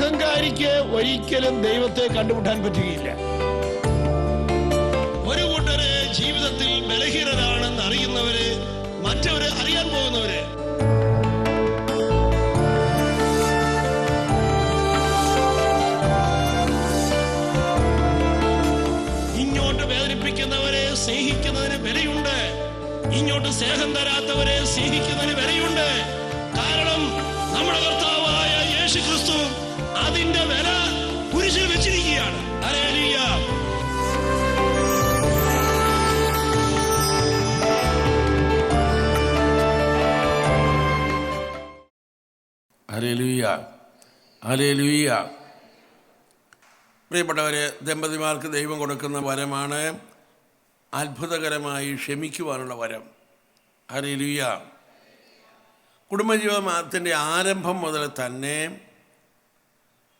അഹങ്കാരിക്ക് ഒരിക്കലും ദൈവത്തെ കണ്ടുമുട്ടാൻ പറ്റുകയില്ല. ഒരു കൂട്ടര് ജീവിതത്തിൽ ബലഹീനരാണെന്ന് അറിയുന്നവര്, മറ്റവര് അറിയാൻ പോകുന്നവര്. ഇങ്ങോട്ട് വേദനിപ്പിക്കുന്നവരെ സ്നേഹിക്കുന്നതിന് വിലയുണ്ട്, ഇങ്ങോട്ട് സ്നേഹം തരാത്തവരെ സ്നേഹിക്കുന്നതിന് വിലയുണ്ട്. കാരണം നമ്മുടെ കർത്താവായ യേശു ക്രിസ്തു അതിന്റെ വില കുരിശിൽ വെച്ചിരിക്കുകയാണ്. ഹല്ലേലൂയ. ഹല്ലേലൂയ, ഹല്ലേലൂയ. പ്രിയപ്പെട്ടവരെ, ദമ്പതിമാർക്ക് ദൈവം കൊടുക്കുന്ന വരമാണ് അത്ഭുതകരമായി ക്ഷമിക്കുവാനുള്ള വരം. ഹല്ലേലൂയ. കുടുംബജീവിതത്തിൻ്റെ ആരംഭം മുതൽ തന്നെ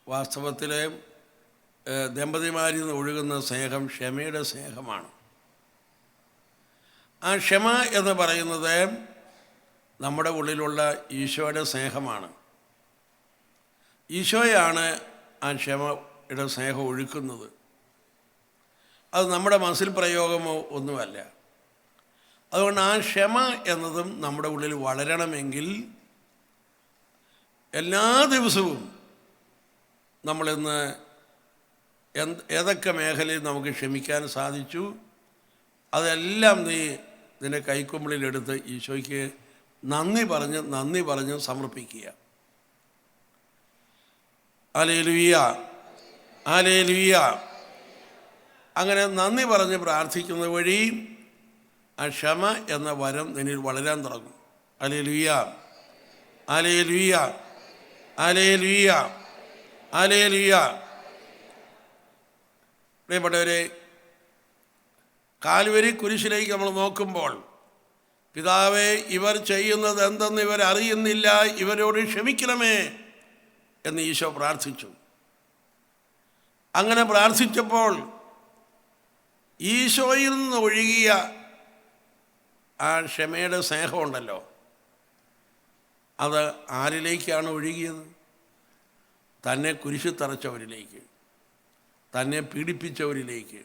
വാസ്തവത്തിൽ ദമ്പതിമാരിൽ നിന്ന് ഒഴുകുന്ന സ്നേഹം ക്ഷമയുടെ സ്നേഹമാണ്. ആ ക്ഷമ എന്ന് പറയുന്നത് നമ്മുടെ ഉള്ളിലുള്ള ഈശോയുടെ സ്നേഹമാണ്. ഈശോയാണ് ആ ക്ഷമയുടെ സ്നേഹം ഒഴുക്കുന്നത്. അത് നമ്മുടെ മനസ്സിൽ പ്രയോഗമോ ഒന്നുമല്ല. അതുകൊണ്ട് ആ ക്ഷമ എന്നതും നമ്മുടെ ഉള്ളിൽ വളരണമെങ്കിൽ എല്ലാ ദിവസവും നമ്മളിന്ന് ഏതൊക്കെ മേഖലയിൽ നമുക്ക് ക്ഷമിക്കാൻ സാധിച്ചു അതെല്ലാം നീ നിന്റെ കൈക്കുമ്പിളിലെടുത്ത് ഈശോയ്ക്ക് നന്ദി പറഞ്ഞ് സമർപ്പിക്കുക. Hallelujah, hallelujah. അങ്ങനെ നന്ദി പറഞ്ഞ് പ്രാർത്ഥിക്കുന്നത് വഴി ആ ക്ഷമ എന്ന വരം നിന്നിൽ വളരാൻ തുടങ്ങും. ഹല്ലേലൂയ, ഹല്ലേലൂയ, ഹല്ലേലൂയ, ഹല്ലേലൂയ. പ്രിയപ്പെട്ടവരെ, കാൽവരി കുരിശിലേക്ക് നമ്മൾ നോക്കുമ്പോൾ പിതാവേ, ഇവർ ചെയ്യുന്നത് എന്തെന്ന് ഇവർ അറിയുന്നില്ല, ഇവരോട് ക്ഷമിക്കണമേ എന്ന് ഈശോ പ്രാർത്ഥിച്ചു. അങ്ങനെ പ്രാർത്ഥിച്ചപ്പോൾ ഈശോയിൽ നിന്ന് ഒഴുകിയ ആ ക്ഷമയുടെ സ്നേഹമുണ്ടല്ലോ, അത് ആരിലേക്കാണ് ഒഴുകിയത്? തന്നെ കുരിശിൽ തറച്ചവരിലേക്ക്, തന്നെ പീഡിപ്പിച്ചവരിലേക്ക്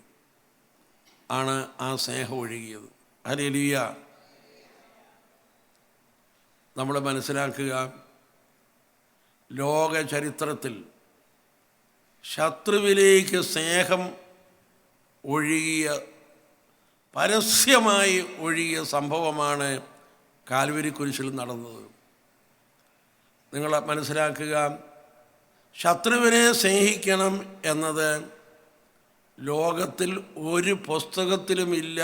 ആണ് ആ സ്നേഹം ഒഴുകിയത്. ഹല്ലേലൂയ. നമ്മൾ മനസ്സിലാക്കുക, ലോക ചരിത്രത്തിൽ ശത്രുവിലേക്ക് സ്നേഹം ഒഴുകിയ, പരസ്യമായി ഒഴുകിയ സംഭവമാണ് കാൽവരി കുരിശിൽ നടന്നത്. നിങ്ങൾ മനസ്സിലാക്കുക, ശത്രുവിനെ സ്നേഹിക്കണം എന്നത് ലോകത്തിൽ ഒരു പുസ്തകത്തിലുമില്ല,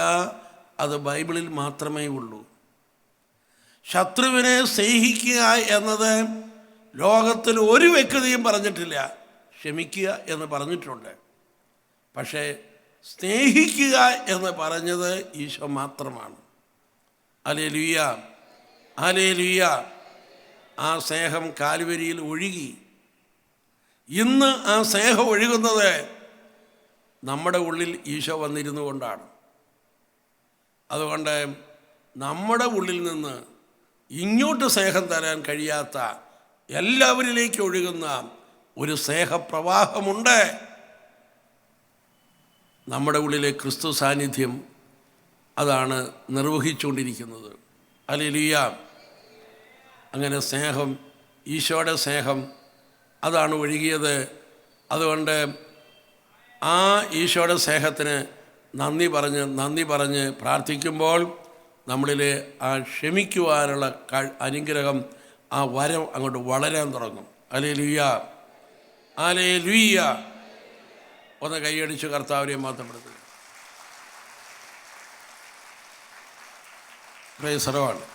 അത് ബൈബിളിൽ മാത്രമേ ഉള്ളൂ. ശത്രുവിനെ സ്നേഹിക്കുക എന്നത് ലോകത്തിൽ ഒരു വ്യക്തിയും പറഞ്ഞിട്ടില്ല. ക്ഷമിക്കുക എന്ന് പറഞ്ഞിട്ടുണ്ട്, പക്ഷേ സ്നേഹിക്കുക എന്ന് പറഞ്ഞത് ഈശോ മാത്രമാണ്. Hallelujah, hallelujah. ആ സ്നേഹം കാൽവരിയിൽ ഒഴുകി. ഇന്ന് ആ സ്നേഹം ഒഴുകുന്നത് നമ്മുടെ ഉള്ളിൽ ഈശോ വന്നിരുന്നു കൊണ്ടാണ്. അതുകൊണ്ട് നമ്മുടെ ഉള്ളിൽ നിന്ന് ഇങ്ങോട്ട് സ്നേഹം തരാൻ കഴിയാത്ത എല്ലാവരിലേക്ക് ഒഴുകുന്ന ഒരു സ്നേഹപ്രവാഹമുണ്ട്. നമ്മുടെ ഉള്ളിലെ ക്രിസ്തു സാന്നിധ്യം അതാണ് നിർവഹിച്ചുകൊണ്ടിരിക്കുന്നത്. ഹല്ലേലൂയ. അങ്ങനെ സ്നേഹം, ഈശോയുടെ സ്നേഹം അതാണ് ഒഴുകിയത്. അതുകൊണ്ട് ആ ഈശോയുടെ സ്നേഹത്തിന് നന്ദി പറഞ്ഞ് പ്രാർത്ഥിക്കുമ്പോൾ നമ്മളിൽ ആ ക്ഷമിക്കുവാനുള്ള അനുഗ്രഹം, ആ വരം അങ്ങോട്ട് വളരാൻ തുടങ്ങും. Hallelujah, hallelujah. ഒന്ന് കൈയടിച്ച് കർത്താവിനെ മാത്രപ്പെടുത്തുക. Praise the Lord.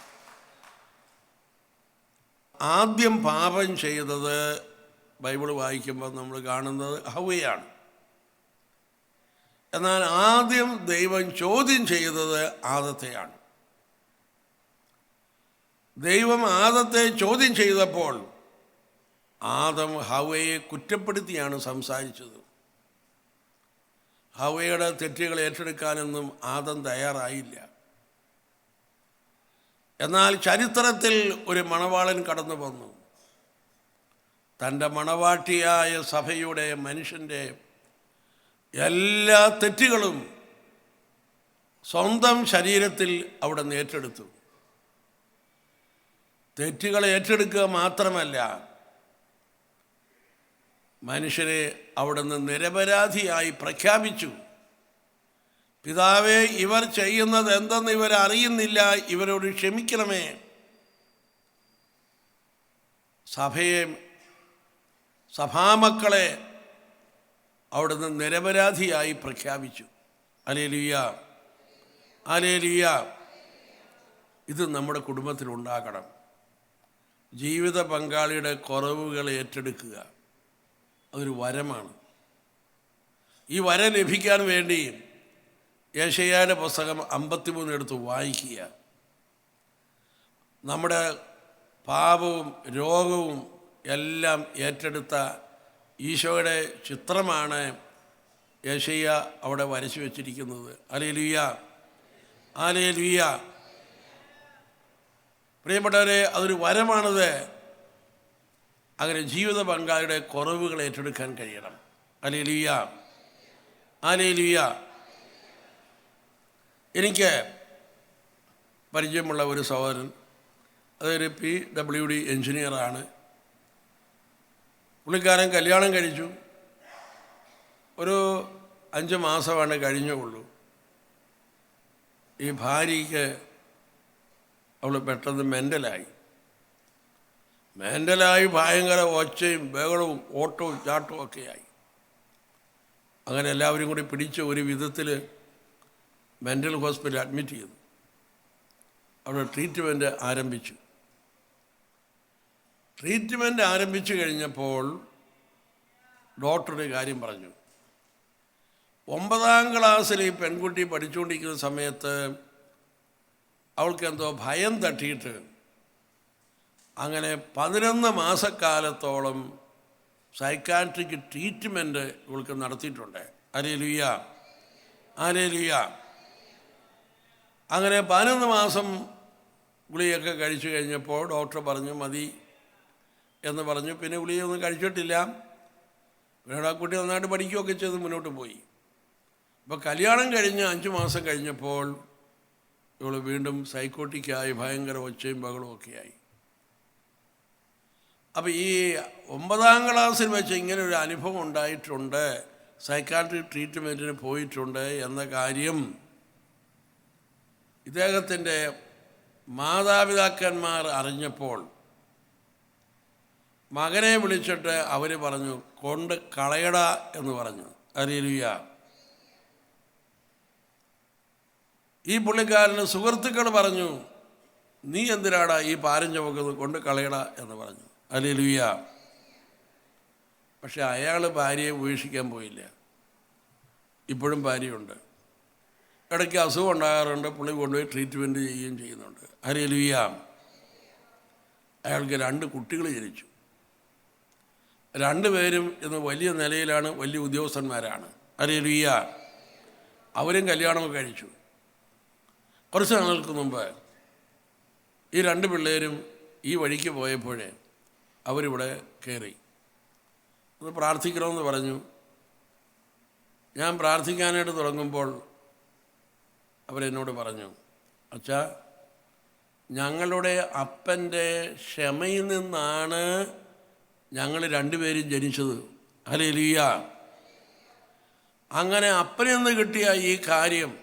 ആദ്യം പാപം ചെയ്തത് ബൈബിൾ വായിക്കുമ്പോൾ നമ്മൾ കാണുന്നത് ഹവ്വയാണ്. എന്നാൽ ആദ്യം ദൈവം ചോദ്യം ചെയ്തത് ആദത്തെയാണ്. ദൈവം ആദത്തെ ചോദ്യം ചെയ്തപ്പോൾ ആദം ഹവ്വയെ കുറ്റപ്പെടുത്തിയാണ് സംസാരിച്ചത്. ഹവ്വയുടെ തെറ്റുകൾ ഏറ്റെടുക്കാനൊന്നും ആദം തയ്യാറായില്ല. എന്നാൽ ചരിത്രത്തിൽ ഒരു മണവാളൻ കടന്നു വന്നു. തൻ്റെ മണവാട്ടിയായ സഭയുടെ മനുഷ്യൻ്റെ എല്ലാ തെറ്റുകളും സ്വന്തം ശരീരത്തിൽ അവിടെ നിന്ന് ഏറ്റെടുത്തു. തെറ്റുകൾ ഏറ്റെടുക്കുക മാത്രമല്ല, മനുഷ്യരെ അവിടെ നിന്ന് നിരപരാധിയായി പ്രഖ്യാപിച്ചു. പിതാവേ, ഇവർ ചെയ്യുന്നത് എന്തെന്ന് ഇവർ അറിയുന്നില്ല, ഇവരോട് ക്ഷമിക്കണമേ. സഭയെ, സഭാമക്കളെ അവിടുന്ന് നിരപരാധിയായി പ്രഖ്യാപിച്ചു. Hallelujah, hallelujah. ഇത് നമ്മുടെ കുടുംബത്തിലുണ്ടാകണം. ജീവിത പങ്കാളിയുടെ കുറവുകൾ ഏറ്റെടുക്കുക അതൊരു വരമാണ്. ഈ വരം ലഭിക്കാൻ വേണ്ടി യെശയ്യായുടെ പുസ്തകം 53 എടുത്ത് വായിക്കുക. നമ്മുടെ പാപവും രോഗവും എല്ലാം ഏറ്റെടുത്ത ഈശോയുടെ ചിത്രമാണ് യെശയ്യ അവിടെ വരച്ചു വച്ചിരിക്കുന്നത്. Hallelujah, hallelujah. പ്രിയപ്പെട്ടവരെ, അതൊരു വരമാണത്. അങ്ങനെ ജീവിത പങ്കാളിയുടെ കുറവുകൾ ഏറ്റെടുക്കാൻ കഴിയണം. Hallelujah, hallelujah. എനിക്ക് പരിചയമുള്ള ഒരു സഹോദരൻ, അതൊരു PWD എഞ്ചിനീയറാണ്. പുള്ളിക്കാരൻ കല്യാണം കഴിച്ചു. ഒരു 5 മാസമാണ് കഴിഞ്ഞുള്ളൂ. ഈ ഭാര്യയ്ക്ക് അവൾ പെട്ടെന്ന് മെൻ്റലായി ഭയങ്കര ഒച്ചയും ബഹളവും ഓട്ടവും ചാട്ടവും ഒക്കെയായി. അങ്ങനെ എല്ലാവരും കൂടി പിടിച്ച് ഒരു വിധത്തിൽ മെൻ്റൽ ഹോസ്പിറ്റലിൽ അഡ്മിറ്റ് ചെയ്തു. അവിടെ ട്രീറ്റ്മെൻറ്റ് ആരംഭിച്ചു. ട്രീറ്റ്മെൻറ്റ് ആരംഭിച്ചു കഴിഞ്ഞപ്പോൾ ഡോക്ടർ ഒരു കാര്യം പറഞ്ഞു. 9ാം ക്ലാസ്സിൽ ഈ പെൺകുട്ടി പഠിച്ചുകൊണ്ടിരിക്കുന്ന സമയത്ത് അവൾക്ക് എന്തോ ഭയം തട്ടിയിട്ട് അങ്ങനെ 11 മാസക്കാലത്തോളം സൈക്കാട്രിക് ട്രീറ്റ്മെൻറ്റ് ഇവൾക്ക് നടത്തിയിട്ടുണ്ട്. Hallelujah, hallelujah. അങ്ങനെ 11 മാസം ഗുളികയൊക്കെ കഴിച്ചു കഴിഞ്ഞപ്പോൾ ഡോക്ടർ പറഞ്ഞു മതി എന്ന് പറഞ്ഞു. പിന്നെ ഗുളികയൊന്നും കഴിച്ചിട്ടില്ല. പിന്നീട് ആ കുട്ടി നന്നായിട്ട് പഠിക്കുകയൊക്കെ ചെയ്ത് മുന്നോട്ട് പോയി. അപ്പോൾ കല്യാണം കഴിഞ്ഞ് 5 മാസം കഴിഞ്ഞപ്പോൾ ഇവൾ വീണ്ടും സൈക്കോട്ടിക്കായി ഭയങ്കര ഒച്ചയും ബഹളവും ഒക്കെയായി. അപ്പോൾ ഈ 9ാം ക്ലാസ്സിൽ വെച്ച് ഇങ്ങനെ ഒരു അനുഭവം ഉണ്ടായിട്ടുണ്ട്, സൈക്കാട്രിക് ട്രീറ്റ്മെൻറ്റിന് പോയിട്ടുണ്ട് എന്ന കാര്യം ഇദ്ദേഹത്തിൻ്റെ മാതാപിതാക്കന്മാർ അറിഞ്ഞപ്പോൾ മകനെ വിളിച്ചിട്ട് അവർ പറഞ്ഞു കൊണ്ട് കളയട എന്ന് പറഞ്ഞു. ഹല്ലേലൂയ. ഈ പുള്ളിക്കാരന് സുഹൃത്തുക്കൾ പറഞ്ഞു നീ എന്തിനാടാ ഈ പാരം ചുമക്കുന്നത്, കൊണ്ട് കളയട എന്ന് പറഞ്ഞു. ഹല്ലേലൂയ. പക്ഷെ അയാൾ ഭാര്യയെ ഉപേക്ഷിക്കാൻ പോയില്ല. ഇപ്പോഴും ഭാര്യയുണ്ട്. ഇടയ്ക്ക് അസുഖം ഉണ്ടാകാറുണ്ട്. പുള്ളി കൊണ്ടുപോയി ട്രീറ്റ്മെൻറ്റ് ചെയ്യുകയും ചെയ്യുന്നുണ്ട്. ഹല്ലേലൂയ. അയാൾക്ക് 2 കുട്ടികൾ ജനിച്ചു. 2 പേരും ഇന്ന് വലിയ നിലയിലാണ്, വലിയ ഉദ്യോഗസ്ഥന്മാരാണ്. ഹല്ലേലൂയ. അവരും കല്യാണമൊക്കെ കഴിച്ചു. കുറച്ച് നാളുകൾക്ക് മുമ്പ് ഈ 2 പിള്ളേരും ഈ വഴിക്ക് പോയപ്പോഴേ അവരിവിടെ കയറി. ഒന്ന് പ്രാർത്ഥിക്കണമെന്ന് പറഞ്ഞു. ഞാൻ പ്രാർത്ഥിക്കാനായിട്ട് തുടങ്ങുമ്പോൾ അവരെന്നോട് പറഞ്ഞു, അച്ഛാ, ഞങ്ങളുടെ അപ്പൻ്റെ ക്ഷമയിൽ നിന്നാണ് ഞങ്ങൾ 2 പേരും ജനിച്ചത്. ഹല്ലേലൂയ. അങ്ങനെ അപ്പനിൽ നിന്ന് കിട്ടിയ ഈ കാര്യം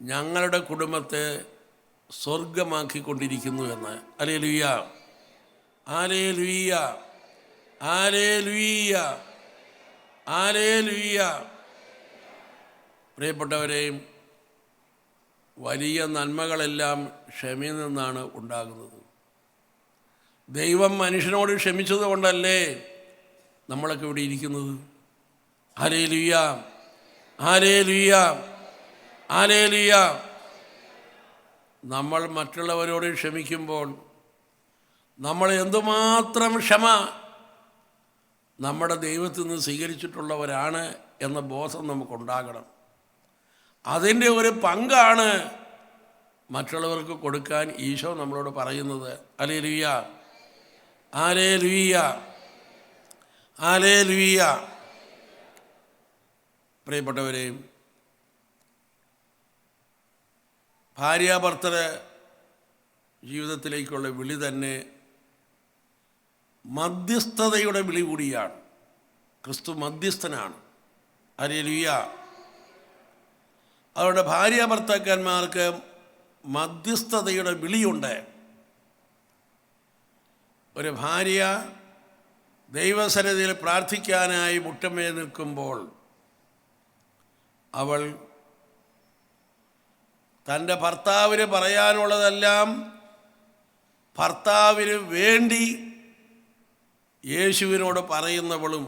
ഞങ്ങളുടെ കുടുംബത്തെ സ്വർഗമാക്കിക്കൊണ്ടിരിക്കുന്നു എന്ന്. ഹല്ലേലൂയ, ഹല്ലേലൂയ, ഹല്ലേലൂയ, ഹല്ലേലൂയ. പ്രിയപ്പെട്ടവരെയും, വലിയ നന്മകളെല്ലാം ക്ഷമയിൽ നിന്നാണ് ഉണ്ടാകുന്നത്. ദൈവം മനുഷ്യനോട് ക്ഷമിച്ചത് കൊണ്ടല്ലേ നമ്മളൊക്കെ ഇവിടെ ഇരിക്കുന്നത്. ഹല്ലേലൂയ, ഹല്ലേലൂയ, ഹല്ലേലൂയ. നമ്മൾ മറ്റുള്ളവരോട് ക്ഷമിക്കുമ്പോൾ നമ്മൾ എന്തുമാത്രം ക്ഷമ നമ്മുടെ ദൈവത്തിൽ നിന്ന് സ്വീകരിച്ചിട്ടുള്ളവരാണ് എന്ന ബോധം നമുക്കുണ്ടാകണം. അതിൻ്റെ ഒരു പങ്കാണ് മറ്റുള്ളവർക്ക് കൊടുക്കാൻ ഈശോ നമ്മളോട് പറയുന്നത്. ഹല്ലേലൂയ, ഹല്ലേലൂയ, ഹല്ലേലൂയ. പ്രിയപ്പെട്ടവരെ, ഭാര്യാഭർത്തൃ ജീവിതത്തിലേക്കുള്ള വിളി തന്നെ മധ്യസ്ഥതയുടെ വിളി കൂടിയാണ്. ക്രിസ്തു മധ്യസ്ഥനാണ്. ഹല്ലേലൂയ. അതുകൊണ്ട് ഭാര്യാഭർത്താക്കന്മാർക്ക് മധ്യസ്ഥതയുടെ വിളിയുണ്ട്. ഒരു ഭാര്യ ദൈവസന്നിധിയിൽ പ്രാർത്ഥിക്കാനായി മുട്ടമേ നിൽക്കുമ്പോൾ അവൾ തൻ്റെ ഭർത്താവിന് പറയാനുള്ളതെല്ലാം ഭർത്താവിന് വേണ്ടി യേശുവിനോട് പറയുന്നവളും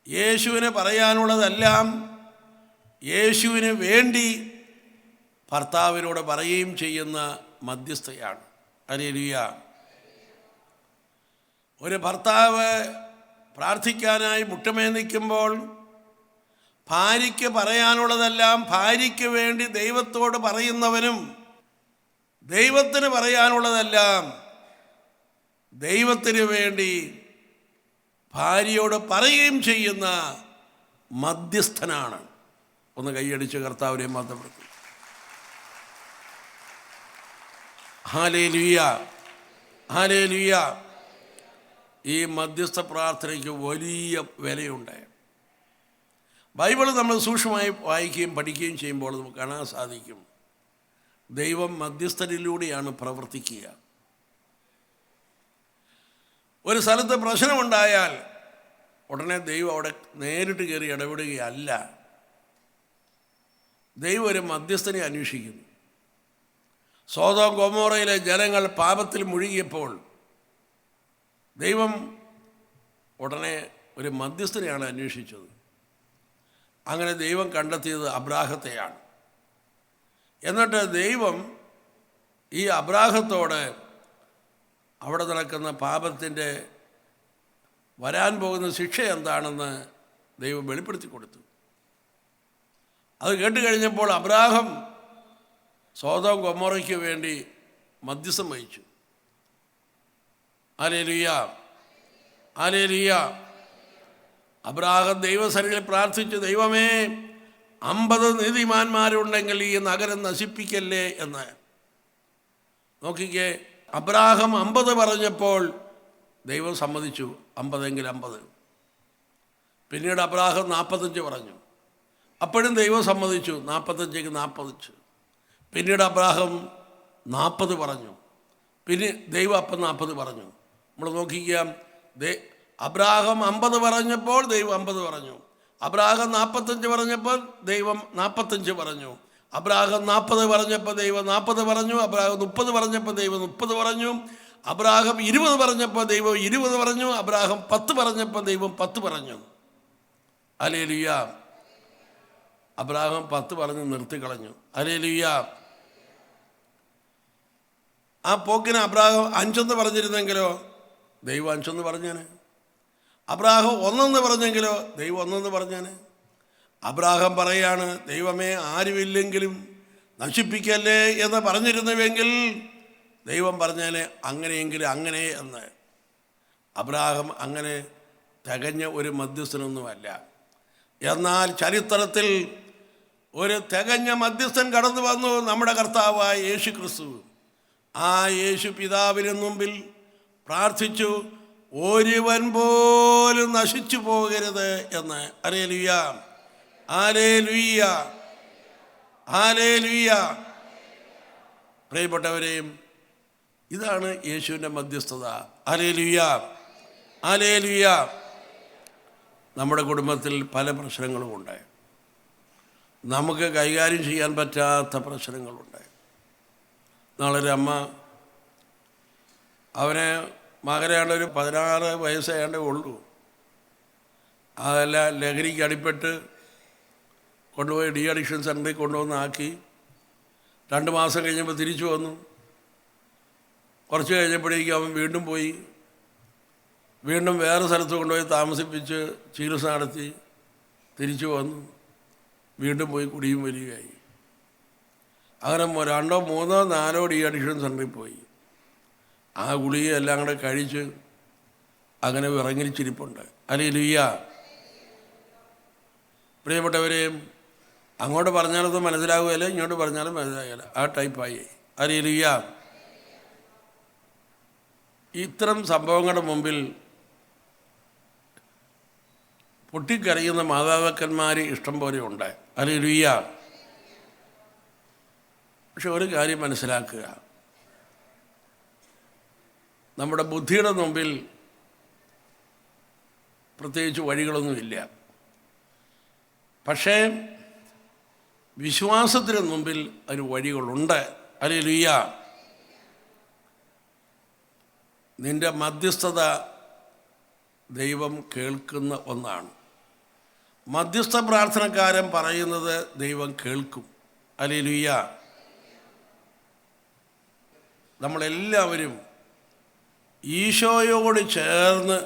യേശുവിന് പറയാനുള്ളതെല്ലാം യേശുവിന് വേണ്ടി ഭർത്താവിനോട് പറയുകയും ചെയ്യുന്ന മധ്യസ്ഥയാണ്. ഹല്ലേലൂയ. ഒരു ഭർത്താവ് പ്രാർത്ഥിക്കാനായി മുട്ടമേ നിൽക്കുമ്പോൾ ഭാര്യയ്ക്ക് പറയാനുള്ളതെല്ലാം ഭാര്യയ്ക്ക് വേണ്ടി ദൈവത്തോട് പറയുന്നവനും ദൈവത്തിന് പറയാനുള്ളതെല്ലാം ദൈവത്തിന് വേണ്ടി ഭാര്യയോട് പറയുകയും ചെയ്യുന്ന മധ്യസ്ഥനാണ്. ഒന്ന് കൈയടിച്ച് കർത്താവിനെ മഹത്വപ്പെടുത്തും. Hallelujah, hallelujah. ഈ മധ്യസ്ഥ പ്രാർത്ഥനയ്ക്ക് വലിയ വിലയുണ്ട്. ബൈബിൾ നമ്മൾ സൂക്ഷ്മമായി വായിക്കുകയും പഠിക്കുകയും ചെയ്യുമ്പോൾ നമുക്ക് കാണാൻ സാധിക്കും, ദൈവം മധ്യസ്ഥരിലൂടെയാണ് പ്രവർത്തിക്കുക. ഒരു സ്ഥലത്ത് പ്രശ്നമുണ്ടായാൽ ഉടനെ ദൈവം അവിടെ നേരിട്ട് കയറി ഇടപെടുകയല്ല. ദൈവം ഒരു മധ്യസ്ഥനെ അന്വേഷിക്കുന്നു. സോദോം ഗൊമോറയിലെ ജനങ്ങൾ പാപത്തിൽ മുഴുകിയപ്പോൾ ദൈവം ഉടനെ ഒരു മധ്യസ്ഥനെയാണ് അന്വേഷിച്ചത്. അങ്ങനെ ദൈവം കണ്ടെത്തിയത് അബ്രാഹത്തെയാണ്. എന്നിട്ട് ദൈവം ഈ അബ്രാഹത്തോട് അവിടെ നടക്കുന്ന പാപത്തിൻ്റെ വരാൻ പോകുന്ന ശിക്ഷ എന്താണെന്ന് ദൈവം വെളിപ്പെടുത്തി കൊടുത്തു. അത് കേട്ട് കഴിഞ്ഞപ്പോൾ അബ്രാഹം സോദോം ഗൊമോറയ്ക്ക് വേണ്ടി മധ്യസ്ഥം വഹിച്ചു. Hallelujah, hallelujah. അബ്രാഹം ദൈവസന്നിധിയിൽ പ്രാർത്ഥിച്ചു, ദൈവമേ 50 നീതിമാന്മാരുണ്ടെങ്കിൽ ഈ നഗരം നശിപ്പിക്കല്ലേ എന്ന്. നോക്കിക്കേ, അബ്രാഹം 50 പറഞ്ഞപ്പോൾ ദൈവം സമ്മതിച്ചു, 50 50. പിന്നീട് അബ്രാഹം 45 പറഞ്ഞു, അപ്പോഴും ദൈവം സമ്മതിച്ചു, 45 45. പിന്നീട് അബ്രാഹം 40 പറഞ്ഞു, പിന്നെ ദൈവം അപ്പം 40 പറഞ്ഞു. നമ്മൾ നോക്കിക്കാം, അബ്രാഹം 50 പറഞ്ഞപ്പോൾ ദൈവം 50 പറഞ്ഞു. അബ്രാഹം 45 പറഞ്ഞപ്പോൾ ദൈവം 45 പറഞ്ഞു. അബ്രാഹം 40 പറഞ്ഞപ്പോൾ ദൈവം 40 പറഞ്ഞു. അബ്രാഹം 30 പറഞ്ഞപ്പോൾ ദൈവം 30 പറഞ്ഞു. അബ്രാഹം 20 പറഞ്ഞപ്പോൾ ദൈവം 20 പറഞ്ഞു. അബ്രാഹം 10 പറഞ്ഞപ്പോൾ ദൈവം 10 പറഞ്ഞു. ഹല്ലേലൂയ. അബ്രാഹം 10 പറഞ്ഞ് നിർത്തിക്കളഞ്ഞു. ഹല്ലേലൂയ. ആ പോക്കിന് അബ്രാഹം 5 പറഞ്ഞിരുന്നെങ്കിലോ ദൈവം 5 പറഞ്ഞേനെ. അബ്രാഹം 1 പറഞ്ഞെങ്കിലോ ദൈവം 1 പറഞ്ഞേനെ. അബ്രാഹം പറയാണ്, ദൈവമേ ആരുമില്ലെങ്കിലും നശിപ്പിക്കല്ലേ എന്ന് പറഞ്ഞിരുന്നുവെങ്കിൽ ദൈവം പറഞ്ഞേനെ അങ്ങനെയെങ്കിലും അങ്ങനെ എന്ന്. അബ്രാഹം അങ്ങനെ തികഞ്ഞ ഒരു മധ്യസ്ഥനൊന്നുമല്ല. എന്നാൽ ചരിത്രത്തിൽ ഒരു തികഞ്ഞ മധ്യസ്ഥൻ കടന്നു വന്നു, നമ്മുടെ കർത്താവായ യേശു ക്രിസ്തു. ആ യേശു പിതാവിന് മുമ്പിൽ പ്രാർത്ഥിച്ചു, ഒരുവൻ പോലും നശിച്ചു പോകരുത് എന്ന്. ഹല്ലേലൂയ, ഹല്ലേലൂയ, ഹല്ലേലൂയ. പ്രിയപ്പെട്ടവരെയും, ഇതാണ് യേശുവിൻ്റെ മധ്യസ്ഥത. ഹല്ലേലൂയ, ഹല്ലേലൂയ. നമ്മുടെ കുടുംബത്തിൽ പല പ്രശ്നങ്ങളുമുണ്ട്. നമുക്ക് കൈകാര്യം ചെയ്യാൻ പറ്റാത്ത പ്രശ്നങ്ങളുണ്ട്. നാളൊരു അമ്മ, അവനെ മകനാണ്ട് ഒരു 16 വയസ്സായേ ഉള്ളൂ. അതെല്ലാം ലഹരിക്ക് അടിപ്പെട്ട് കൊണ്ടുപോയി ഡി അഡിക്ഷൻ സെൻ്ററിൽ കൊണ്ടുവന്നാക്കി. 2 മാസം കഴിഞ്ഞപ്പോൾ തിരിച്ചു വന്നു. കുറച്ച് കഴിഞ്ഞപ്പോഴേക്കും അവൻ വീണ്ടും പോയി. വീണ്ടും വേറെ സ്ഥലത്ത് കൊണ്ടുപോയി താമസിപ്പിച്ച് ചികിത്സ നടത്തി തിരിച്ചു വന്നു. വീണ്ടും പോയി കുടിയും വരികയായി. അങ്ങനെ 2 3 4 ഡി അഡിക്ഷൻ സെൻ്ററിൽ പോയി. ആ ഗുളിക എല്ലാം കൂടെ കഴിച്ച് അങ്ങനെ വിറങ്ങിച്ചിരിപ്പുണ്ട്. ഹല്ലേലൂയ. പ്രിയപ്പെട്ടവരെയും അങ്ങോട്ട് പറഞ്ഞാലൊന്നും മനസ്സിലാവുകയില്ല, ഇങ്ങോട്ട് പറഞ്ഞാലും മനസ്സിലാകില്ല, ആ ടൈപ്പായി. ഹല്ലേലൂയ. ഇത്തരം സംഭവങ്ങളുടെ മുമ്പിൽ പൊട്ടിക്കരയുന്ന മാതാപിതാക്കന്മാർ ഇഷ്ടം പോലെ ഉണ്ട്. ഹല്ലേലൂയ. പക്ഷെ ഒരു കാര്യം മനസ്സിലാക്കുക, നമ്മുടെ ബുദ്ധിയുടെ മുമ്പിൽ പ്രത്യേകിച്ച് വഴികളൊന്നുമില്ല. പക്ഷേ വിശ്വാസത്തിന് മുമ്പിൽ അതിന് വഴികളുണ്ട്. ഹല്ലേലൂയ. നിന്റെ മധ്യസ്ഥത ദൈവം കേൾക്കുന്ന ഒന്നാണ്. മധ്യസ്ഥ പ്രാർത്ഥനക്കാരൻ പറയുന്നത് ദൈവം കേൾക്കും. ഹല്ലേലൂയ. നമ്മളെല്ലാവരും ഈശോയോട് ചേർന്ന്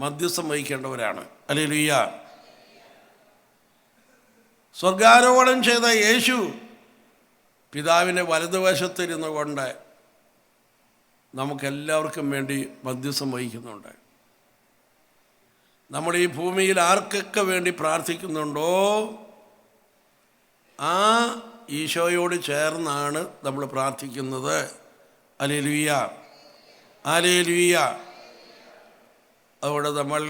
മധ്യസ്ഥം വഹിക്കേണ്ടവരാണ്. ഹല്ലേലൂയ. സ്വർഗാരോഹണം ചെയ്ത യേശു പിതാവിൻ്റെ വലതുവശത്തിരുന്നു കൊണ്ട് നമുക്കെല്ലാവർക്കും വേണ്ടി മധ്യസ്ഥം വഹിക്കുന്നുണ്ട്. നമ്മൾ ഈ ഭൂമിയിൽ ആർക്കൊക്കെ വേണ്ടി പ്രാർത്ഥിക്കുന്നുണ്ടോ ആ ഈശോയോട് ചേർന്നാണ് നമ്മൾ പ്രാർത്ഥിക്കുന്നത്. ഹല്ലേലൂയ. ഹല്ലേലൂയ. അതുകൊണ്ട് നമ്മൾ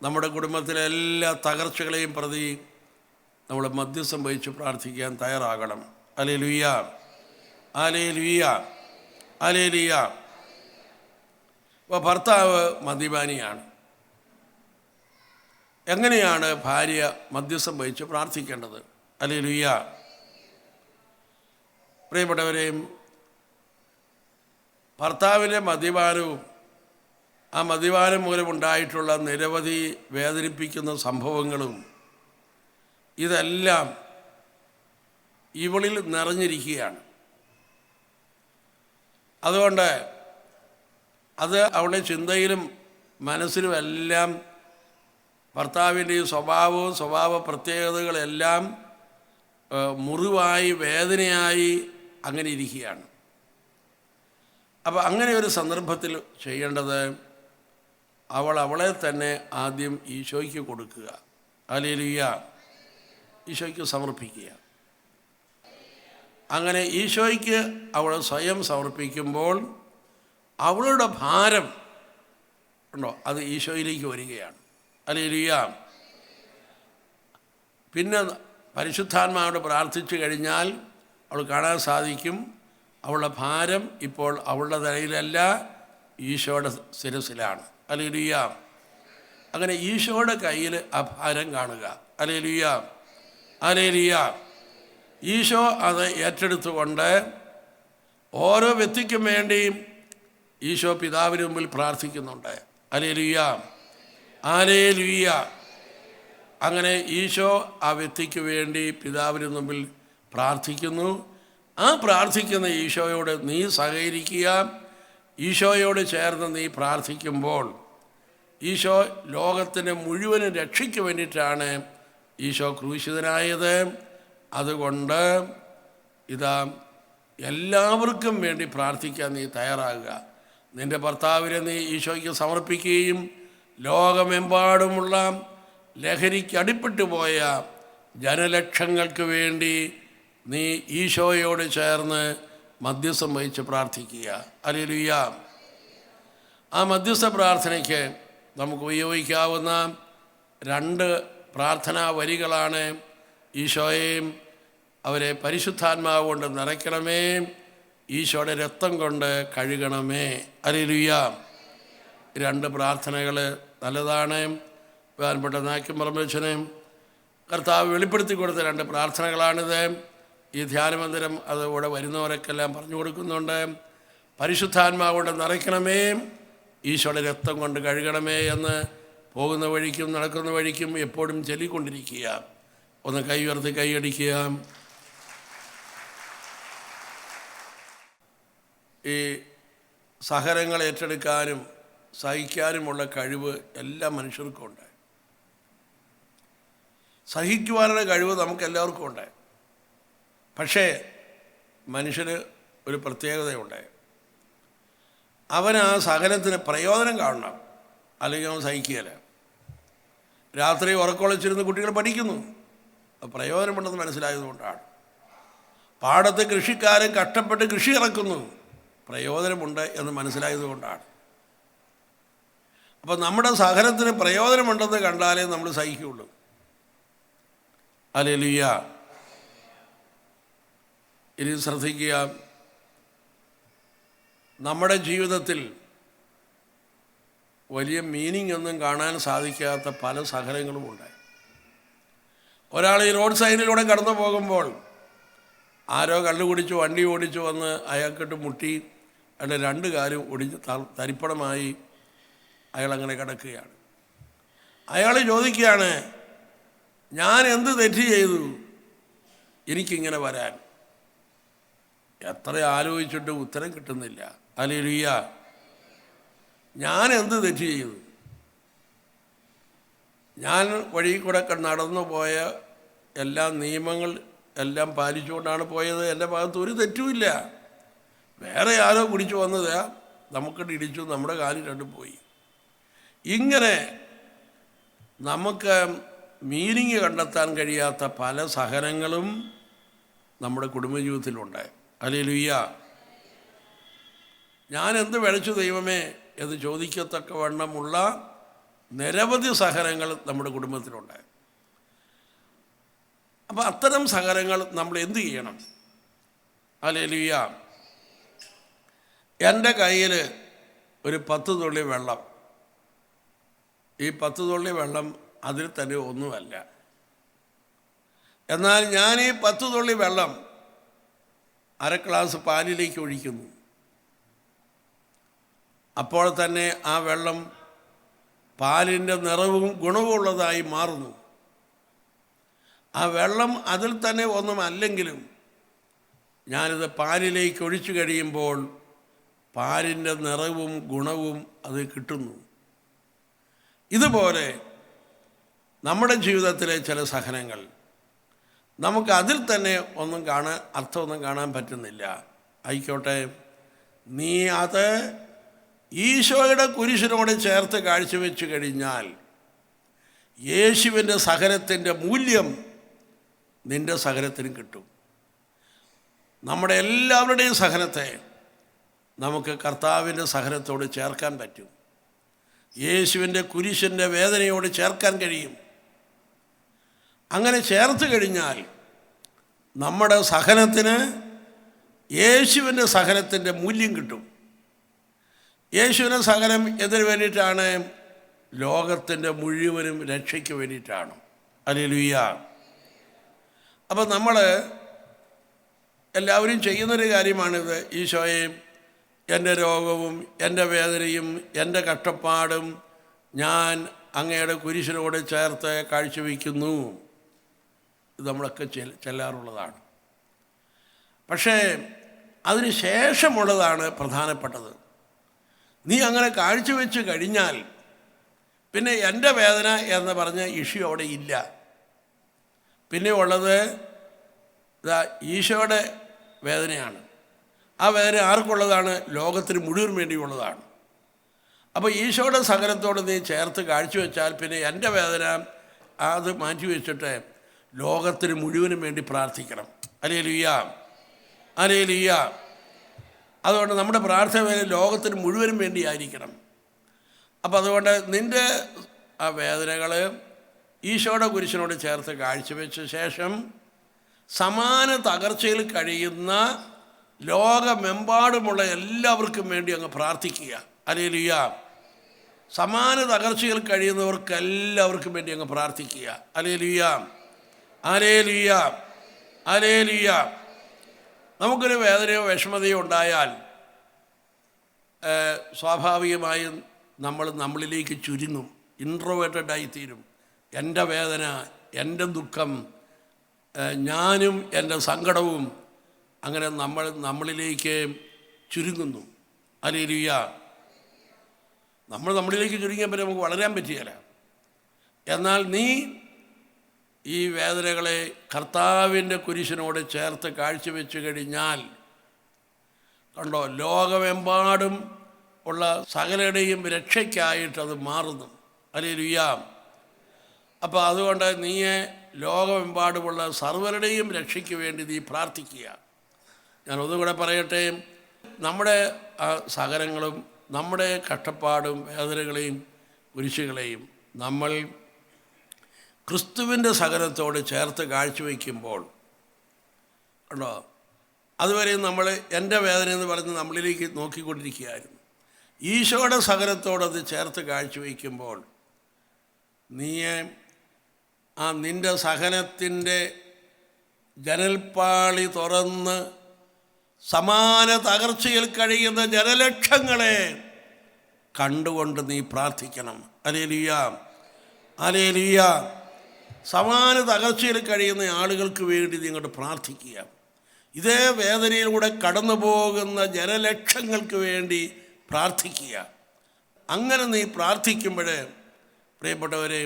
നമ്മുടെ കുടുംബത്തിലെ എല്ലാ തകർച്ചകളെയും പ്രതി നമ്മൾ മധ്യസ്ഥം വഹിച്ച് പ്രാർത്ഥിക്കാൻ തയ്യാറാകണം. ഹല്ലേലൂയ. ഹല്ലേലൂയ. ഹല്ലേലൂയ. അപ്പോൾ ഭർത്താവ് മദ്യപാനിയാണ്. എങ്ങനെയാണ് ഭാര്യ മധ്യസ്ഥം വഹിച്ച് പ്രാർത്ഥിക്കേണ്ടത്? ഹല്ലേലൂയ. പ്രിയപ്പെട്ടവരെയും ഭർത്താവിൻ്റെ മദ്യപാനവും ആ മദ്യപാനം മൂലമുണ്ടായിട്ടുള്ള നിരവധി വേദനിപ്പിക്കുന്ന സംഭവങ്ങളും ഇതെല്ലാം ഇവളിൽ നിറഞ്ഞിരിക്കുകയാണ്. അതുകൊണ്ട് അത് അവളുടെ ചിന്തയിലും മനസ്സിലുമെല്ലാം ഭർത്താവിൻ്റെ ഈ സ്വഭാവ പ്രത്യേകതകളെല്ലാം മുറിവായി വേദനയായി അങ്ങനെ ഇരിക്കുകയാണ്. അപ്പോൾ അങ്ങനെ ഒരു സന്ദർഭത്തിൽ ചെയ്യേണ്ടത് അവളെ തന്നെ ആദ്യം ഈശോയ്ക്ക് കൊടുക്കുക. ഹല്ലേലൂയ. ഈശോയ്ക്ക് സമർപ്പിക്കുക. അങ്ങനെ ഈശോയ്ക്ക് അവൾ സ്വയം സമർപ്പിക്കുമ്പോൾ അവളുടെ ഭാരം ഉണ്ടോ അത് ഈശോയിലേക്ക് വരികയാണ്. ഹല്ലേലൂയ. പിന്നെ പരിശുദ്ധാത്മാവോട് പ്രാർത്ഥിച്ചു കഴിഞ്ഞാൽ അവൾ കാണാൻ സാധിക്കും അവളുടെ ഭാരം ഇപ്പോൾ അവളുടെ തലയിലല്ല, ഈശോയുടെ ശിരസിലാണ്. ഹല്ലേലൂയ. അങ്ങനെ ഈശോയുടെ കയ്യിൽ ആ ഭാരം കാണുക. ഹല്ലേലൂയ. ഹല്ലേലൂയ. ഈശോ അത് ഏറ്റെടുത്തുകൊണ്ട് ഓരോ വ്യക്തിക്കും വേണ്ടിയും ഈശോ പിതാവിന് മുമ്പിൽ പ്രാർത്ഥിക്കുന്നുണ്ട്. ഹല്ലേലൂയ. ഹല്ലേലൂയ. അങ്ങനെ ഈശോ ആ വ്യക്തിക്ക് വേണ്ടി പിതാവിന് മുമ്പിൽ പ്രാർത്ഥിക്കുന്നു. ആ പ്രാർത്ഥിക്കുന്ന ഈശോയോട് നീ സഹകരിക്കുക. ഈശോയോട് ചേർന്ന് നീ പ്രാർത്ഥിക്കുമ്പോൾ ഈശോ ലോകത്തിന് മുഴുവനും രക്ഷയ്ക്ക് വേണ്ടിയിട്ടാണ് ഈശോ ക്രൂശിതനായത്. അതുകൊണ്ട് ഇതാ എല്ലാവർക്കും വേണ്ടി പ്രാർത്ഥിക്കാൻ നീ തയ്യാറാകുക. നിൻ്റെ ഭർത്താവിനെ നീ ഈശോയ്ക്ക് സമർപ്പിക്കുകയും ലോകമെമ്പാടുമുള്ള ലഹരിക്ക് അടിപ്പെട്ടു പോയ ജനലക്ഷങ്ങൾക്ക് വേണ്ടി നീ ഈശോയോട് ചേർന്ന് മധ്യസ്ഥം വഹിച്ച് പ്രാർത്ഥിക്കുക. ഹല്ലേലൂയ. ആ മധ്യസ്ഥ പ്രാർത്ഥനയ്ക്ക് നമുക്ക് ഉപയോഗിക്കാവുന്ന 2 പ്രാർത്ഥനാ വരികളാണ്: ഈശോയെയും അവരെ പരിശുദ്ധാത്മാവ് കൊണ്ട് നിറയ്ക്കണമേ, ഈശോയുടെ രക്തം കൊണ്ട് കഴുകണമേ. ഹല്ലേലൂയ. 2 പ്രാർത്ഥനകൾ നല്ലതാണ്. ബഹുമാനപ്പെട്ട നായ്ക്കും പറമ്പച്ചനും കർത്താവ് വെളിപ്പെടുത്തി കൊടുത്ത 2 പ്രാർത്ഥനകളാണിത്. ഈ ധ്യാനമന്ദിരം അത് ഇവിടെ വരുന്നവരൊക്കെല്ലാം പറഞ്ഞു കൊടുക്കുന്നുണ്ട്. പരിശുദ്ധാത്മാവ് കൊണ്ട് നിറയ്ക്കണമേ, ഈശോയുടെ രക്തം കൊണ്ട് കഴുകണമേ എന്ന് പോകുന്ന വഴിക്കും നടക്കുന്ന വഴിക്കും എപ്പോഴും ചൊല്ലിക്കൊണ്ടിരിക്കുക. ഒന്ന് കൈ ഉയർത്തി കൈയടിക്കുക. ഈ സഹനങ്ങൾ ഏറ്റെടുക്കാനും സഹിക്കാനുമുള്ള കഴിവ് എല്ലാ മനുഷ്യർക്കും ഉണ്ട്. സഹിക്കുവാനുള്ള കഴിവ് നമുക്കെല്ലാവർക്കും ഉണ്ട്. പക്ഷേ മനുഷ്യന് ഒരു പ്രത്യേകതയുണ്ട്. അവൻ ആ സഹനത്തിന് പ്രയോജനം കാണണം. അല്ലെങ്കിൽ അവൻ സഹിക്കുകയില്ല. രാത്രി ഉറക്കമുളച്ചിരുന്ന് കുട്ടികൾ പഠിക്കുന്നു, അത് പ്രയോജനമുണ്ടെന്ന് മനസ്സിലായതുകൊണ്ടാണ്. പാടത്ത് കൃഷിക്കാരൻ കഷ്ടപ്പെട്ട് കൃഷി ഇറക്കുന്നു, പ്രയോജനമുണ്ട് എന്ന് മനസ്സിലായതുകൊണ്ടാണ്. അപ്പം നമ്മുടെ സഹനത്തിന് പ്രയോജനമുണ്ടെന്ന് കണ്ടാലേ നമ്മൾ സഹിക്കുകയുള്ളൂ. ഹല്ലേലൂയ. ഇനി ശ്രദ്ധിക്കുക, നമ്മുടെ ജീവിതത്തിൽ വലിയ മീനിങ് ഒന്നും കാണാൻ സാധിക്കാത്ത പല സഹനങ്ങളുമുണ്ട്. ഒരാൾ ഈ റോഡ് സൈഡിലൂടെ കടന്നു പോകുമ്പോൾ ആരോ കള്ളുകുടിച്ച് വണ്ടി ഓടിച്ചു വന്ന് അയാൾക്കിട്ട് മുട്ടി അയാളുടെ രണ്ട് കാലും ഒടിഞ്ഞ് തരിപ്പണമായി അയാളങ്ങനെ കിടക്കുകയാണ്. അയാൾ ചോദിക്കുകയാണ്, ഞാൻ എന്ത് തെറ്റ് ചെയ്തു എനിക്കിങ്ങനെ വരാൻ? എത്ര ആലോചിച്ചിട്ട് ഉത്തരം കിട്ടുന്നില്ല. ഹല്ലേലൂയ. ഞാൻ എന്ത് തെറ്റ് ചെയ്തു? ഞാൻ വഴി കൂടെ നടന്നു പോയ എല്ലാ നിയമങ്ങൾ എല്ലാം പാലിച്ചുകൊണ്ടാണ് പോയത്. എൻ്റെ ഭാഗത്ത് ഒരു തെറ്റുമില്ല. വേറെ ആരോ കുടിച്ചു വന്നതാ, നമുക്കിട്ട് ഇടിച്ചു, നമ്മുടെ കാലിൽ രണ്ടും പോയി. ഇങ്ങനെ നമുക്ക് മീനിങ് കണ്ടെത്താൻ കഴിയാത്ത പല സഹനങ്ങളും നമ്മുടെ കുടുംബജീവിതത്തിലുണ്ട്. ഹല്ലേലൂയ. ഞാൻ എന്ത് വിളിച്ചു ദൈവമേ എന്ന് ചോദിക്കത്തക്ക വണ്ണമുള്ള നിരവധി സഹനങ്ങൾ നമ്മുടെ കുടുംബത്തിലുണ്ട്. അപ്പം അത്തരം സഹനങ്ങൾ നമ്മൾ എന്തു ചെയ്യണം? ഹല്ലേലൂയ. എൻ്റെ കയ്യിൽ ഒരു 10 തുള്ളി വെള്ളം, ഈ 10 തുള്ളി വെള്ളം അതിൽ തന്നെ ഒന്നുമല്ല. എന്നാൽ ഞാൻ ഈ 10 തുള്ളി വെള്ളം അര ഗ്ലാസ് പാലിലേക്ക് ഒഴിക്കുന്നു. അപ്പോൾ തന്നെ ആ വെള്ളം പാലിൻ്റെ നിറവും ഗുണവുമുള്ളതായി മാറുന്നു. ആ വെള്ളം അതിൽ തന്നെ ഒന്നുമല്ലെങ്കിലും ഞാനിത് പാലിലേക്ക് ഒഴിച്ചു കഴിയുമ്പോൾ പാലിൻ്റെ നിറവും ഗുണവും അത് കിട്ടുന്നു. ഇതുപോലെ നമ്മുടെ ജീവിതത്തിലെ ചില സഹനങ്ങൾ നമുക്ക് അതിൽ തന്നെ അർത്ഥമൊന്നും കാണാൻ പറ്റുന്നില്ല. ആയിക്കോട്ടെ, നീ അത് ഈശോയുടെ കുരിശിനോട് ചേർത്ത് കാഴ്ചവെച്ച് കഴിഞ്ഞാൽ യേശുവിൻ്റെ സഹനത്തിൻ്റെ മൂല്യം നിൻ്റെ സഹനത്തിനും കിട്ടും. നമ്മുടെ എല്ലാവരുടെയും സഹനത്തെ നമുക്ക് കർത്താവിൻ്റെ സഹനത്തോട് ചേർക്കാൻ പറ്റും. യേശുവിൻ്റെ കുരിശിൻ്റെ വേദനയോട് ചേർക്കാൻ കഴിയും. അങ്ങനെ ചേർത്ത് കഴിഞ്ഞാൽ നമ്മുടെ സഹനത്തിന് യേശുവിൻ്റെ സഹനത്തിൻ്റെ മൂല്യം കിട്ടും. യേശുവിൻ്റെ സഹനം എന്തിനു വേണ്ടിയിട്ടാണ്? ലോകത്തിൻ്റെ മുഴുവനും രക്ഷയ്ക്ക് വേണ്ടിയിട്ടാണ്. ഹല്ലേലൂയ. അപ്പം നമ്മൾ എല്ലാവരും ചെയ്യുന്നൊരു കാര്യമാണിത്. ഈശോയെ, എൻ്റെ രോഗവും എൻ്റെ വേദനയും എൻ്റെ കഷ്ടപ്പാടും ഞാൻ അങ്ങയുടെ കുരിശിനോട് ചേർത്ത് കാഴ്ചവെക്കുന്നു. ഇത് നമ്മളൊക്കെ ചെല്ലാറുള്ളതാണ്. പക്ഷേ അതിന് ശേഷമുള്ളതാണ് പ്രധാനപ്പെട്ടത്. നീ അങ്ങനെ കാഴ്ചവെച്ച് കഴിഞ്ഞാൽ പിന്നെ എൻ്റെ വേദന എന്ന് പറഞ്ഞ ഇഷ്യൂ അവിടെ ഇല്ല. പിന്നെ ഉള്ളത് ഈശോയുടെ വേദനയാണ്. ആ വേദന ആർക്കുള്ളതാണ്? ലോകത്തിന് മുഴുവൻ വേണ്ടിയുള്ളതാണ്. അപ്പോൾ ഈശോയുടെ സഹനത്തോട് നീ ചേർത്ത് കാഴ്ചവെച്ചാൽ പിന്നെ എൻ്റെ വേദന അത് മാറ്റിവെച്ചിട്ട് ലോകത്തിന് മുഴുവനും വേണ്ടി പ്രാർത്ഥിക്കണം. Hallelujah, hallelujah. അതുകൊണ്ട് നമ്മുടെ പ്രാർത്ഥന ലോകത്തിന് മുഴുവനും വേണ്ടിയായിരിക്കണം. അപ്പോൾ അതുകൊണ്ട് നിൻ്റെ ആ വേദനകൾ ഈശോയുടെ കുരിശിനോട് ചേർത്ത് കാഴ്ചവെച്ച ശേഷം സമാന തകർച്ചയിൽ കഴിയുന്ന ലോകമെമ്പാടുമുള്ള എല്ലാവർക്കും വേണ്ടി അങ്ങ് പ്രാർത്ഥിക്കുക. ഹല്ലേലൂയ. സമാന തകർച്ചയിൽ കഴിയുന്നവർക്ക് എല്ലാവർക്കും വേണ്ടി അങ്ങ് പ്രാർത്ഥിക്കുക. ഹല്ലേലൂയ, ഹല്ലേലൂയ, ഹല്ലേലൂയ. നമുക്കൊരു വേദനയോ വിഷമതയോ ഉണ്ടായാൽ സ്വാഭാവികമായും നമ്മളിലേക്ക് ചുരുങ്ങും, ഇൻട്രോവേർട്ടഡായിത്തീരും. എൻ്റെ വേദന, എൻ്റെ ദുഃഖം, ഞാനും എൻ്റെ സങ്കടവും, അങ്ങനെ നമ്മളിലേക്ക് ചുരുങ്ങുന്നു. ഹല്ലേലൂയ. നമ്മളിലേക്ക് ചുരുങ്ങിയപ്പോൾ നമുക്ക് വളരാൻ പറ്റിയല്ല. എന്നാൽ നീ ഈ വേദനകളെ കർത്താവിൻ്റെ കുരിശിനോട് ചേർത്ത് കാഴ്ചവെച്ച് കഴിഞ്ഞാൽ കണ്ടോ, ലോകമെമ്പാടും ഉള്ള സകലരുടെയും രക്ഷയ്ക്കായിട്ടത് മാറുന്നു. ഹല്ലേലൂയ. അപ്പോൾ അതുകൊണ്ട് നീ ലോകമെമ്പാടുമുള്ള സർവരുടെയും രക്ഷയ്ക്ക് വേണ്ടി നീ പ്രാർത്ഥിക്കുക. ഞാൻ ഒന്നുകൂടെ പറയട്ടെ, നമ്മുടെ സകലങ്ങളും നമ്മുടെ കഷ്ടപ്പാടും വേദനകളെയും കുരിശുകളെയും നമ്മൾ ക്രിസ്തുവിൻ്റെ സകലത്തോട് ചേർത്ത് കാഴ്ചവെക്കുമ്പോൾ ഉണ്ടോ, അതുവരെയും നമ്മൾ എൻ്റെ വേദന എന്ന് പറഞ്ഞ് നമ്മളിലേക്ക് നോക്കിക്കൊണ്ടിരിക്കുകയായിരുന്നു. ഈശോയുടെ സകലത്തോടത് ചേർത്ത് കാഴ്ചവെക്കുമ്പോൾ നീ നിൻ്റെ സഹനത്തിൻ്റെ ജനൽപ്പാളി തുറന്ന് സമാന തകർച്ചയിൽ കഴിയുന്ന ജനലക്ഷങ്ങളെ കണ്ടുകൊണ്ട് നീ പ്രാർത്ഥിക്കണം. Hallelujah, hallelujah. സമാന തകർച്ചയിൽ കഴിയുന്ന ആളുകൾക്ക് വേണ്ടി നിങ്ങൾ പ്രാർത്ഥിക്കുക. ഇതേ വേദനയിലൂടെ കടന്നു പോകുന്ന ജനലക്ഷങ്ങൾക്ക് വേണ്ടി പ്രാർത്ഥിക്കുക. അങ്ങനെ നീ പ്രാർത്ഥിക്കുമ്പോൾ പ്രിയപ്പെട്ടവരെ,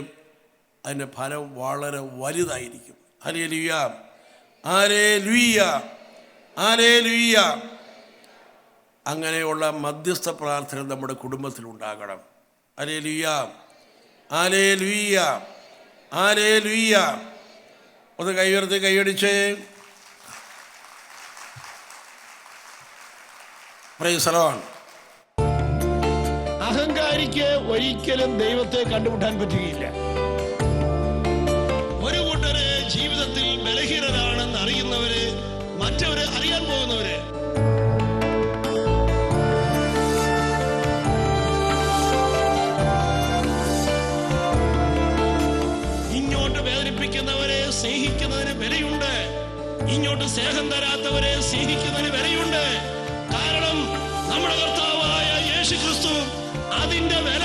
അതിൻ്റെ ഫലം വളരെ വലുതായിരിക്കും. ഹല്ലേലൂയ, ഹല്ലേലൂയ, ഹല്ലേലൂയ. അങ്ങനെയുള്ള മധ്യസ്ഥ പ്രാർത്ഥന നമ്മുടെ കുടുംബത്തിലുണ്ടാകണം. ഹല്ലേലൂയ, ഹല്ലേലൂയ, ഹല്ലേലൂയ. ഒന്ന് കൈയുയർത്തി കൈയടിച്ച് പ്രൈസ് ദി ലോർഡ്. അഹങ്കാരിക്ക് ഒരിക്കലും ദൈവത്തെ കണ്ടുമുട്ടാൻ പറ്റുകയില്ല. ഒരു കൂട്ടര് ജീവിതത്തിൽ ബലഹീനരാണെന്ന് അറിയുന്നവര്, മറ്റവര് അറിയാൻ പോകുന്നവര്. ഇങ്ങോട്ട് വേദനിപ്പിക്കുന്നവരെ സ്നേഹിക്കുന്നതിന് വിലയുണ്ട്, ഇങ്ങോട്ട് സ്നേഹം തരാത്തവരെ സ്നേഹിക്കുന്നതിന് വിലയുണ്ട്. കാരണം നമ്മുടെ കർത്താവായ യേശു ക്രിസ്തു അതിന്റെ വില